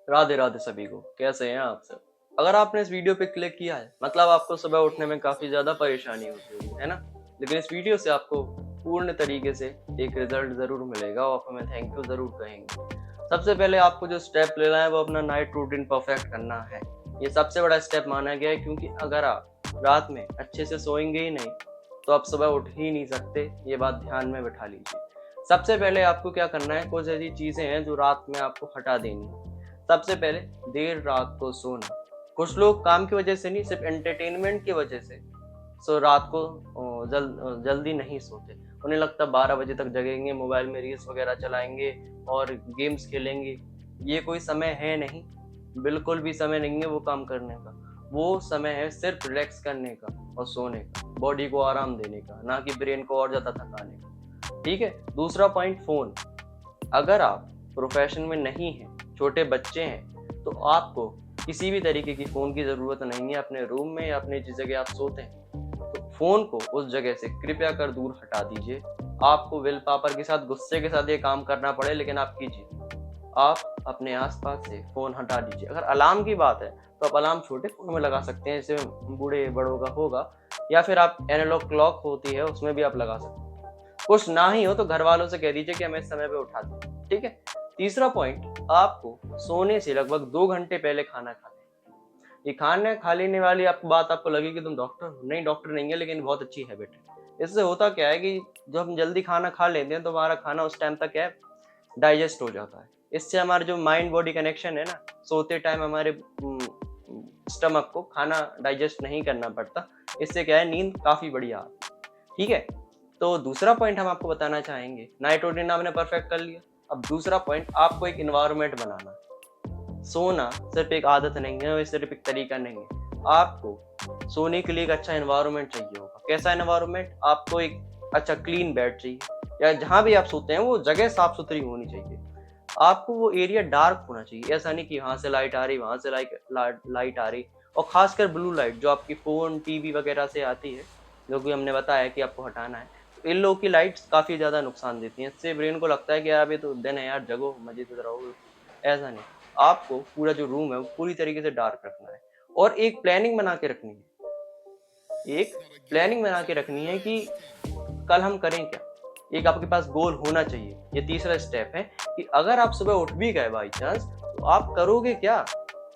राधे राधे सभी को, कैसे हैं आप सब। अगर आपने इस वीडियो पे क्लिक किया है मतलब आपको सुबह उठने में काफी ज्यादा परेशानी होती होगी, है ना। लेकिन इस वीडियो से आपको पूर्ण तरीके से एक रिजल्ट जरूर मिलेगा और आप हमें थैंक यू जरूर कहेंगे। सबसे पहले आपको जो स्टेप लेना है वो अपना नाइट रूटीन परफेक्ट करना है। ये सबसे बड़ा स्टेप माना गया है, क्योंकि अगर आप रात में अच्छे से सोएंगे ही नहीं तो आप सुबह उठ ही नहीं सकते। ये बात ध्यान में बिठा लीजिए। सबसे पहले आपको क्या करना है, कुछ ऐसी चीजें हैं जो रात में आपको हटा देनी है। सबसे पहले देर रात को सोना। कुछ लोग काम की वजह से नहीं, सिर्फ एंटरटेनमेंट की वजह से रात को जल्दी नहीं सोते। उन्हें लगता 12 बजे तक जगेंगे, मोबाइल में रील्स वगैरह चलाएंगे और गेम्स खेलेंगे। ये कोई समय है नहीं, बिल्कुल भी समय नहीं है वो काम करने का। वो समय है सिर्फ रिलैक्स करने का और सोने का, बॉडी को आराम देने का, ना कि ब्रेन को और ज्यादा थकाने का। ठीक है। दूसरा पॉइंट, फोन। अगर आप प्रोफेशन में नहीं हैं, छोटे बच्चे हैं, तो आपको किसी भी तरीके की फ़ोन की ज़रूरत नहीं है अपने रूम में या अपने जिस जगह आप सोते हैं। तो फ़ोन को उस जगह से कृपया कर दूर हटा दीजिए। आपको विल पावर के साथ, गुस्से के साथ ये काम करना पड़े लेकिन आप कीजिए। आप अपने आस-पास से फ़ोन हटा दीजिए। अगर अलार्म की बात है, तो आप अलार्म छोटे फ़ोन में लगा सकते हैं, जैसे बूढ़े बड़ों का होगा, या फिर आप एनालॉग क्लॉक होती है उसमें भी आप लगा सकते हैं। कुछ ना ही हो तो घर वालों से कह दीजिए कि हमें इस समय पे उठा दें। ठीक है। तीसरा पॉइंट, आपको सोने से लगभग 2 घंटे पहले खाना खाना है। ये खाना खा लेने वाली आपको बात आपको लगी कि तुम डॉक्टर हो, नहीं डॉक्टर नहीं है, लेकिन बहुत अच्छी हैबिट है। इससे होता क्या है कि जब हम जल्दी खाना खा लेते हैं तो हमारा खाना उस टाइम तक है डाइजेस्ट हो जाता है। इससे हमारा जो माइंड बॉडी कनेक्शन है ना, सोते टाइम हमारे स्टमक को खाना डाइजेस्ट नहीं करना पड़ता। इससे क्या है, नींद काफी बढ़िया आती है। ठीक है। तो दूसरा पॉइंट हम आपको बताना चाहेंगे, नाइट रूटीन आपने परफेक्ट कर लिया। अब दूसरा पॉइंट, आपको एक इन्वायरमेंट बनाना। सोना सिर्फ एक आदत नहीं है और सिर्फ एक तरीका नहीं है। आपको सोने के लिए एक अच्छा एनवायरनमेंट चाहिए होगा। कैसा एनवायरनमेंट? आपको एक अच्छा क्लीन बेड चाहिए, या जहाँ भी आप सोते हैं वो जगह साफ सुथरी होनी चाहिए। आपको वो एरिया डार्क होना चाहिए। ऐसा नहीं कि यहाँ से लाइट आ रही, वहां से लाइट आ रही। और खासकर ब्लू लाइट जो आपकी फोन टीवी वगैरह से आती है, जो कि हमने बताया कि आपको हटाना है। तो इन लोगों की लाइट्स काफी ज्यादा नुकसान देती हैं। इससे ब्रेन को लगता है कि यार अभी तो दिन है यार, जगो मजे से रहो। ऐसा नहीं। आपको पूरा जो रूम है वो पूरी तरीके से डार्क रखना है। और एक प्लानिंग बना के रखनी है। एक प्लानिंग बना के रखनी है कि कल हम करें क्या। एक आपके पास गोल होना चाहिए। ये तीसरा स्टेप है कि अगर आप सुबह उठ भी गए बाई चांस, तो आप करोगे क्या।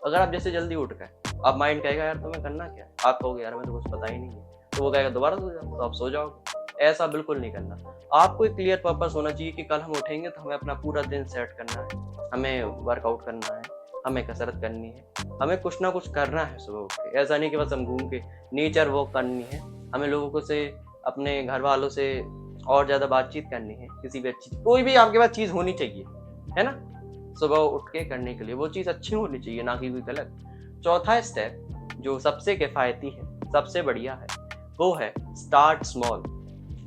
अगर आप जैसे जल्दी उठ गए, आप माइंड कहेगा यार तुम्हें करना क्या है, आप कहोगे यार हमें तो कुछ पता ही नहीं है, तो वो कहेगा दोबारा सो जाओ, तो आप सो जाओगे। ऐसा बिल्कुल नहीं करना। आपको एक क्लियर पर्पस होना चाहिए कि कल हम उठेंगे तो हमें अपना पूरा दिन सेट करना है, हमें वर्कआउट करना है, हमें कसरत करनी है, हमें कुछ ना कुछ करना है सुबह उठ के। ऐसा नहीं कि बस हम घूम के नेचर वॉक करनी है। हमें लोगों को से, अपने घर वालों से और ज़्यादा बातचीत करनी है। किसी भी अच्छी, कोई भी आपके पास चीज़ होनी चाहिए, है ना? सुबह उठ के करने के लिए वो चीज़ अच्छी होनी चाहिए, ना कि कोई गलत। चौथा स्टेप जो सबसे किफ़ायती है, सबसे बढ़िया है, वो है स्टार्ट स्मॉल।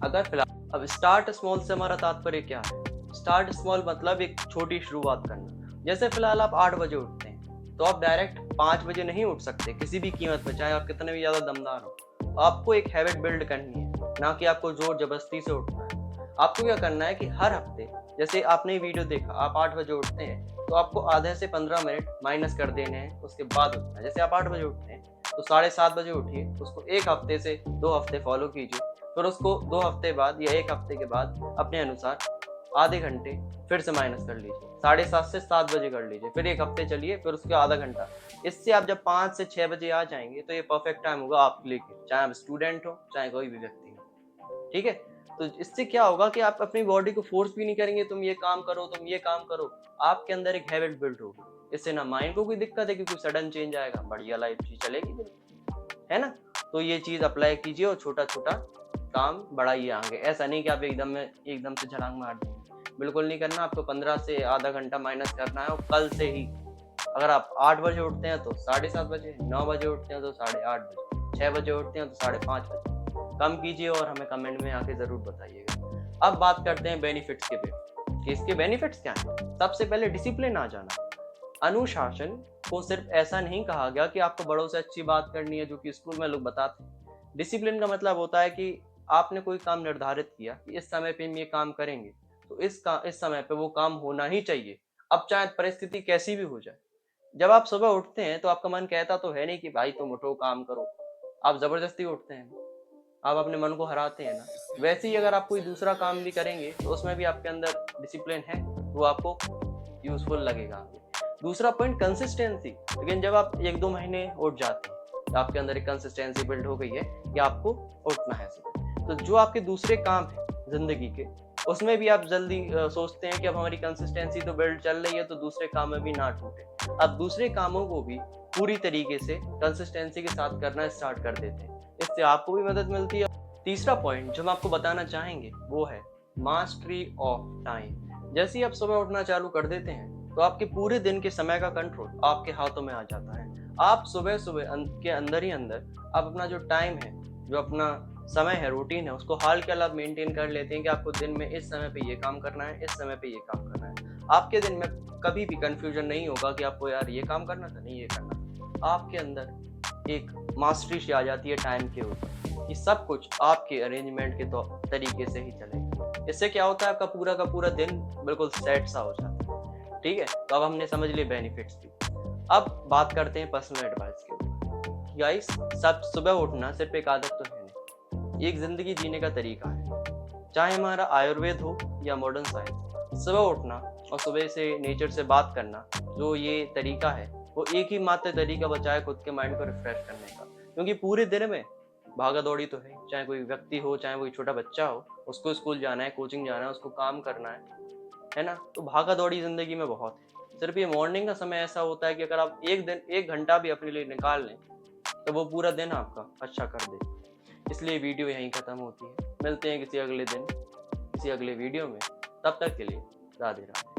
अगर फिलहाल, अब स्टार्ट स्मॉल से हमारा तात्पर्य क्या है? स्टार्ट स्मॉल मतलब एक छोटी शुरुआत करना। जैसे फिलहाल आप 8 बजे उठते हैं, तो आप डायरेक्ट 5 बजे नहीं उठ सकते किसी भी कीमत पे, चाहे आप कितने भी ज़्यादा दमदार हो। आपको एक हैबिट बिल्ड करनी है, ना कि आपको जोर जबरदस्ती से उठना है। आपको क्या करना है कि हर हफ्ते, जैसे आपने वीडियो देखा, आप 8 बजे उठते हैं, तो आपको आधे से 15 मिनट माइनस कर देने हैं, उसके बाद उठना है। जैसे आप 8 बजे उठते हैं, तो 7:30 बजे उठिए, उसको 1 हफ्ते से 2 हफ्ते फॉलो कीजिए। फिर उसको 2 हफ्ते बाद या 1 हफ्ते के बाद अपने अनुसार आधे घंटे फिर से माइनस कर लीजिए। 7:30 से 7 बजे कर लीजिए, फिर 1 हफ्ते चलिए, फिर उसके आधा घंटा। इससे आप जब 5 से 6 बजे आ जाएंगे तो ये परफेक्ट टाइम होगा आपके लिए, चाहे आप स्टूडेंट हो चाहे कोई भी व्यक्ति हो। ठीक है। तो इससे क्या होगा कि आप अपनी बॉडी को फोर्स भी नहीं करेंगे, तुम ये काम करो, तुम ये काम करो। आपके अंदर एक हैबिट बिल्ड होगी। इससे ना माइंड को कोई दिक्कत है कि कोई सडन चेंज आएगा, बढ़िया लाइफ जी चलेगी बिल्कुल, है ना। तो ये चीज अप्लाई कीजिए और छोटा छोटा काम बढ़ाइए आगे। ऐसा नहीं कि आप एकदम से छलांग मार देंगे, बिल्कुल नहीं करना। आपको 15 से आधा घंटा माइनस करना है, और कल से ही। अगर आप 8 बजे उठते हैं तो 7:30 बजे, 9 बजे उठते हैं तो 8:30 बजे, 6 बजे उठते हैं तो 5:30 बजे। कम कीजिए और हमें कमेंट में आके ज़रूर बताइएगा। अब बात करते हैं बेनिफिट्स के पे, कि इसके बेनिफिट्स क्या हैं। सबसे पहले डिसिप्लिन आ जाना। अनुशासन को सिर्फ ऐसा नहीं कहा गया कि आपको बड़ों से अच्छी बात करनी है, जो कि स्कूल में लोग बताते हैं। डिसिप्लिन का मतलब होता है कि आपने कोई काम निर्धारित किया कि इस समय पे हम ये काम करेंगे, तो इस समय पे वो काम होना ही चाहिए, अब चाहे परिस्थिति कैसी भी हो जाए। जब आप सुबह उठते हैं तो आपका मन कहता तो है नहीं कि भाई तुम उठो काम करो, आप ज़बरदस्ती उठते हैं, आप अपने मन को हराते हैं ना। वैसे ही अगर आप कोई दूसरा काम भी करेंगे तो उसमें भी आपके अंदर डिसिप्लिन है, वो आपको यूज़फुल लगेगा आगे। दूसरा पॉइंट कंसिस्टेंसी, लेकिन जब आप 1-2 महीने उठ जाते हैं, तो आपके अंदर एक कंसिस्टेंसी बिल्ड हो गई है कि आपको उठना है सुबह। तो जो आपके दूसरे काम हैं ज़िंदगी के, उसमें भी आप जल्दी सोचते हैं कि अब हमारी कंसिस्टेंसी तो बिल्ड चल रही है तो दूसरे काम में भी ना टूटे। आप दूसरे कामों को भी पूरी तरीके से कंसिस्टेंसी के साथ करना स्टार्ट कर देते हैं। इससे आपको भी मदद मिलती है। तीसरा पॉइंट जो हम आपको बताना चाहेंगे वो है मास्टरी ऑफ टाइम। जैसे ही आप सुबह उठना चालू कर देते हैं तो आपके पूरे दिन के समय का कंट्रोल आपके हाथों में आ जाता है। आप सुबह सुबह के अंदर ही अंदर आप अपना जो टाइम है, जो अपना समय है, रूटीन है, उसको हाल के आप मेंटेन कर लेते हैं कि आपको दिन में इस समय पे ये काम करना है, इस समय पे ये काम करना है। आपके दिन में कभी भी कंफ्यूजन नहीं होगा कि आपको यार ये काम करना था, नहीं ये करना था। आपके अंदर एक मास्टरी सी आ जाती है टाइम के ऊपर कि सब कुछ आपके अरेंजमेंट के तरीके से ही चलेगा। इससे क्या होता है, आपका पूरा का पूरा दिन बिल्कुल सेट सा हो जाता है। ठीक है, तो अब हमने समझ लिए बेनिफिट्स भी। अब बात करते हैं पर्सनल एडवाइस के ऊपर। गाइस, सब सुबह उठना सिर्फ एक आदत तो है नहीं, एक जिंदगी जीने का तरीका है। चाहे हमारा आयुर्वेद हो या मॉडर्न साइंस, सुबह उठना और सुबह से नेचर से बात करना, जो ये तरीका है, वो एक ही मात्र तरीका बचा है खुद के माइंड को रिफ्रेश करने का। क्योंकि पूरे दिन में भागा दौड़ी तो है, चाहे कोई व्यक्ति हो, चाहे कोई छोटा बच्चा हो, उसको स्कूल जाना है, कोचिंग जाना है, उसको काम करना है ना। तो भागा दौड़ी जिंदगी में बहुत है। सिर्फ ये मॉर्निंग का समय ऐसा होता है कि अगर आप एक दिन 1 घंटा भी अपने लिए निकाल लें तो वो पूरा दिन आपका अच्छा कर दे। इसलिए वीडियो यहीं खत्म होती है। मिलते हैं किसी अगले दिन, किसी अगले वीडियो में। तब तक के लिए राधे राधे।